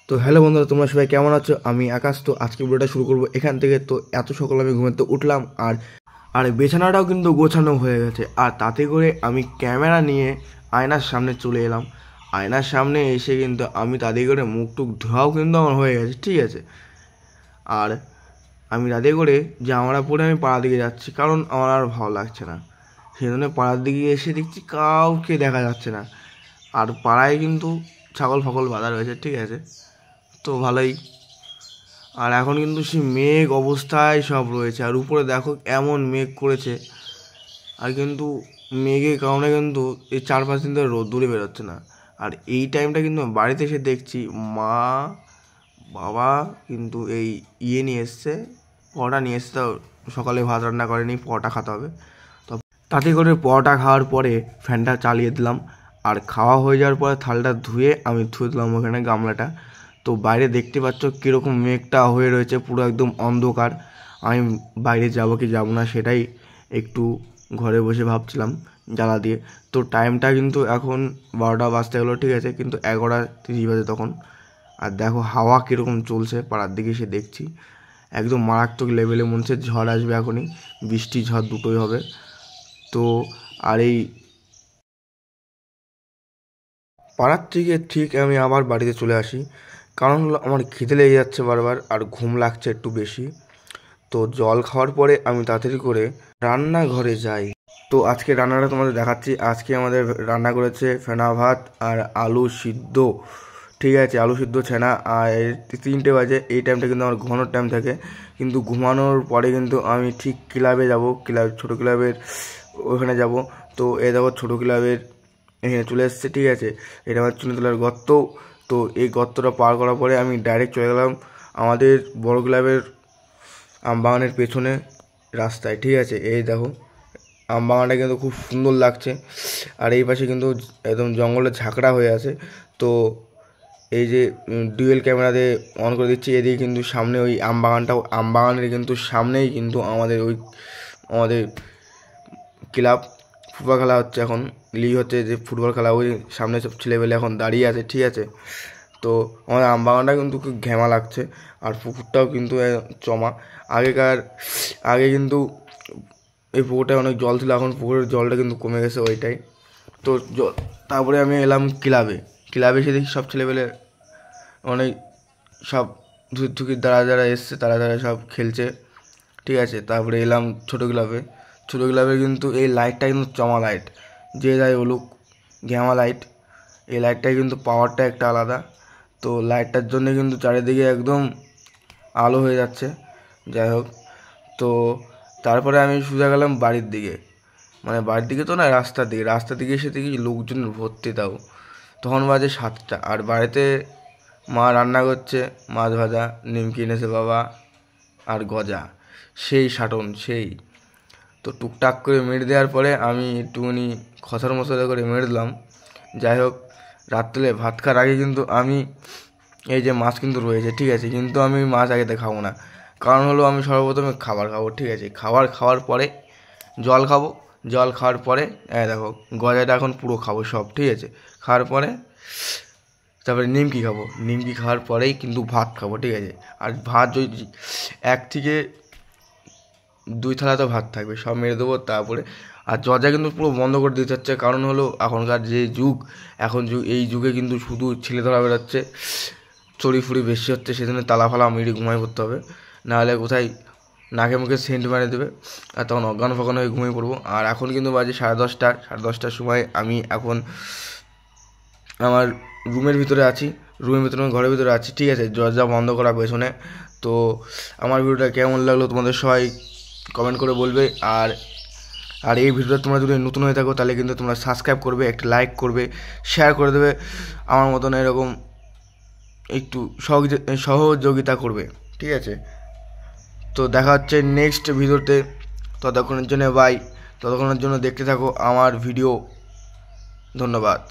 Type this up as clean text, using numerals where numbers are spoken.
তো হ্যালো বন্ধুরা, তোমরা সবাই কেমন আছো? আমি আকাশ। তো আজকে ভিডিওটা শুরু করবো এখান থেকে। তো এত সকালে আমি ঘুমাতে উঠলাম, আর আর বিছানাটাও কিন্তু গোছানো হয়ে গেছে। আর তাতে করে আমি ক্যামেরা নিয়ে আয়নার সামনে চলে এলাম। আয়নার সামনে এসে কিন্তু আমি তাতে করে মুখ টুক ধোয়াও কিন্তু আমার হয়ে গেছে, ঠিক আছে। আর আমি তাতে করে জামাটা পরে আমি পাড়ার দিকে যাচ্ছি, কারণ আমার আর ভালো লাগছে না। সেই জন্য পাড়ার দিকে এসে দেখছি কাউকে দেখা যাচ্ছে না। আর পাড়ায় কিন্তু ছাগল ফাগল বাঁধা রয়েছে, ঠিক আছে। তো ভালোই। আর এখন কিন্তু সেই মেঘ অবস্থায় সব রয়েছে, আর উপরে দেখো এমন মেঘ করেছে। আর কিন্তু মেঘের কারণে কিন্তু এই 4-5 দিন ধরে রোদ্দুরে বেরোচ্ছে না। আর এই টাইমটা কিন্তু বাড়িতে এসে দেখছি মা বাবা কিন্তু এই নিয়ে এসছে, পরোটা নিয়ে এসছে। তো সকালে ভাত রান্না করেনি, পরোটা খেতে হবে। তো তাতে করে পরোটা খাওয়ার পরে ফ্যানটা চালিয়ে দিলাম। আর খাওয়া হয়ে যাওয়ার পরে থালটা ধুয়ে আমি ধুয়ে দিলাম ওখানে গামলাটা। তো বাইরে দেখতে পাচ্ছ কীরকম মেঘটা হয়ে রয়েছে, পুরো একদম অন্ধকার। আমি বাইরে যাব কি যাব না সেটাই একটু ঘরে বসে ভাবছিলাম জ্বালা দিয়ে। তো টাইমটা কিন্তু এখন 12টা বাজতে গেলো, ঠিক আছে, কিন্তু 11:30 বাজে তখন। আর দেখো হাওয়া কীরকম চলছে পাড়ার দিকে এসে দেখছি, একদম মারাত্মক লেভেলে মনে হচ্ছে ঝড় আসবে এখনই। বৃষ্টি ঝড় দুটোই হবে। তো আর এই পাড়ার থেকে ঠিক আমি আবার বাড়িতে চলে আসি, কারণ হলো আমার খিদে লেগে যাচ্ছে বারবার, আর ঘুম লাগছে একটু বেশি। তো জল খাওয়ার পরে আমি তাড়াতাড়ি করে রান্নাঘরে যাই। তো আজকে রান্নাটা তোমাদের দেখাচ্ছি। আজকে আমাদের রান্না করেছে ফেনা ভাত আর আলু সিদ্ধ, ঠিক আছে, আলু সিদ্ধ ছেনা। আর 3টে বাজে, এই টাইমটা কিন্তু আমার ঘুমানোর টাইম থাকে। কিন্তু ঘুমানোর পরে কিন্তু আমি ঠিক ক্লাবে যাব, ক্লাব ছোটো ক্লাবের ওখানে যাব। তো এ দেখো ছোটো ক্লাবের এখানে চলে এসছে, ঠিক আছে। এটা আমার চুনিতলার গর্ত। তো এই গর্তটা পার করার পরে আমি ডাইরেক্ট চলে গেলাম আমাদের বড় ক্লাবের আমবাগানের পেছনে রাস্তায়, ঠিক আছে। এই দেখো আমবাগানটা কিন্তু খুব সুন্দর লাগছে। আর এই পাশে কিন্তু একদম জঙ্গলের ঝাঁকড়া হয়ে আছে। তো এই যে ডুয়েল ক্যামেরা দিয়ে অন করে দিচ্ছি, এদিকে কিন্তু সামনে ওই আমবাগানের কিন্তু সামনেই কিন্তু আমাদের ক্লাব ফুটবল খেলা হচ্ছে এখন, লিগ হচ্ছে যে ফুটবল খেলা, ওই সামনে সব ছেলেবেলে এখন দাঁড়িয়ে আছে, ঠিক আছে। তো আমাদের আমবাগানটা কিন্তু খুব ঘেমা লাগছে। আর পুকুরটাও কিন্তু জমা। আগে কিন্তু এই পুকুরটায় অনেক জল ছিল, এখন পুকুরের জলটা কিন্তু কমে গেছে ওইটাই। তো তারপরে আমি এলাম ক্লাবে এসে দেখি সব ছেলেবেলে অনেক সব ধুকির দ্বারা এসছে, তারা সব খেলছে, ঠিক আছে। তারপরে এলাম ছোটো ক্লাবে কিন্তু এই লাইটটা কিন্তু চমা লাইট, যে যাই বলুক ঘ্যামা লাইট। এই লাইটটায় কিন্তু পাওয়ারটা একটা আলাদা। তো লাইটটার জন্য কিন্তু চারিদিকে একদম আলো হয়ে যাচ্ছে। যাই হোক, তো তারপরে আমি সোজা গেলাম বাড়ির দিকে, মানে বাড়ির দিকে তো না, রাস্তার দিকে এসে দেখি লোকজন ভর্তি। তাও তখন বাজে 7টা। আর বাড়িতে মা রান্না করছে মাছ ভাজা, নিমকি এনেছে বাবা, আর গজা, সেই সাটন সেই। তো টুকটাক করে মেরে দেওয়ার পরে আমি একটুখানি খসার মশলা করে মেরে দিলাম। যাই হোক, রাত্রে ভাত খাওয়ার আগে কিন্তু আমি এই যে মাছ কিন্তু রয়েছে, ঠিক আছে, কিন্তু আমি মাছ আগেতে খাবো না। কারণ হলো আমি সর্বপ্রথমে খাবার খাবো, ঠিক আছে। খাওয়ার পরে জল খাওয়ার পরে দেখো গজাটা এখন পুরো খাবো সব, ঠিক আছে। খাওয়ার পরে তারপরে নিমকি খাওয়ার পরেই কিন্তু ভাত খাবো, ঠিক আছে। আর ভাত যদি 1 থেকে 2 থালা তো ভাত থাকবে, সব মেরে দেবো তারপরে। আর দরজা কিন্তু পুরো বন্ধ করে দিতে হচ্ছে, কারণ হলো এখনকার যে যুগ, এই যুগে কিন্তু শুধু ছেলে ধরা বেরোচ্ছে, চড়ি ফুড়ি বেশি হচ্ছে, সেজন্য তালা ফালা মেরে ঘুমাই পড়তে হবে, নাহলে কোথায় নাকে মুখে সেন্ট মারে দেবে, আর তখন অজ্ঞান ফজ্ঞান হয়ে ঘুমিয়ে পড়বো। আর এখন কিন্তু বাজে 10:30টার সময় আমি এখন আমার রুমের ভিতরে ঘরের ভিতরে আছি, ঠিক আছে, দরজা বন্ধ করা পেছনে। তো আমার ভিডিওটা কেমন লাগলো তোমাদের সবাই কমেন্ট করে বলবে। আর আর এই ভিডিওটা তোমরা যদি নতুন হয়ে থাকো তাহলে কিন্তু তোমরা সাবস্ক্রাইব করবে, একটা লাইক করবে, শেয়ার করে দেবে, আমার মতন এরকম একটু সহযোগিতা করবে, ঠিক আছে। তো দেখা হচ্ছে নেক্সট ভিডিওতে। ততক্ষণের জন্য বাই। ততক্ষণের জন্য দেখতে থাকো আমার ভিডিও। ধন্যবাদ।